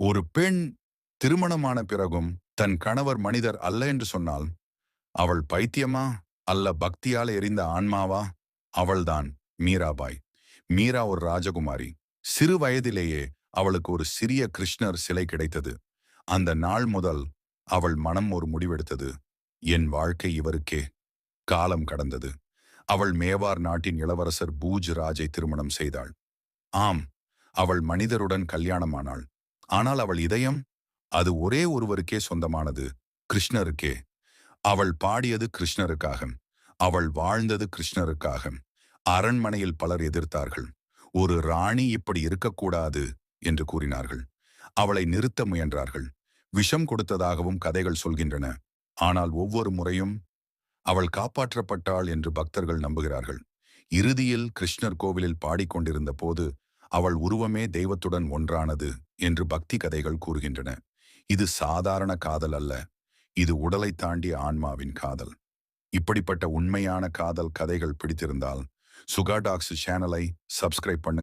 ஒரு பெண் திருமணமான பிறகும் தன் கணவர் மனிதர் அல்ல என்று சொன்னால், அவள் பைத்தியமா? அல்ல பக்தியால் எரிந்த ஆன்மாவா? அவள்தான் மீராபாய். மீரா ஒரு ராஜகுமாரி. சிறு வயதிலேயே அவளுக்கு ஒரு சிறிய கிருஷ்ணர் சிலை கிடைத்தது. அந்த நாள் முதல் அவள் மனம் ஒரு முடிவெடுத்தது. என் வாழ்க்கை இவருக்கே. காலம் கடந்தது. அவள் மேவார் நாட்டின் இளவரசர் பூஜ் ராஜை திருமணம் செய்தாள். ஆம், அவள் மனிதருடன் கல்யாணமானாள். ஆனால் அவள் இதயம், அது ஒரே ஒருவருக்கே சொந்தமானது, கிருஷ்ணருக்கே. அவள் பாடியது கிருஷ்ணருக்காக. அவள் வாழ்ந்தது கிருஷ்ணருக்காக. அரண்மனையில் பலர் எதிர்த்தார்கள். ஒரு ராணி இப்படி இருக்கக்கூடாது என்று கூறினார்கள். அவளை நிறுத்த முயன்றார்கள். விஷம் கொடுத்ததாகவும் கதைகள் சொல்கின்றன. ஆனால் ஒவ்வொரு முறையும் அவள் காப்பாற்றப்பட்டாள் என்று பக்தர்கள் நம்புகிறார்கள். இறுதியில் கிருஷ்ணர் கோவிலில் பாடிக்கொண்டிருந்த போது அவள் உருவமே தெய்வத்துடன் ஒன்றானது என்று பக்தி கதைகள் கூறுகின்றன. இது சாதாரண காதல் அல்ல, இது உடலை தாண்டிய ஆன்மாவின் காதல். இப்படிப்பட்ட உண்மையான காதல் கதைகள் பிடித்திருந்தால் சுகா டாக்ஸ் சேனலை சப்ஸ்கிரைப் பண்ணு.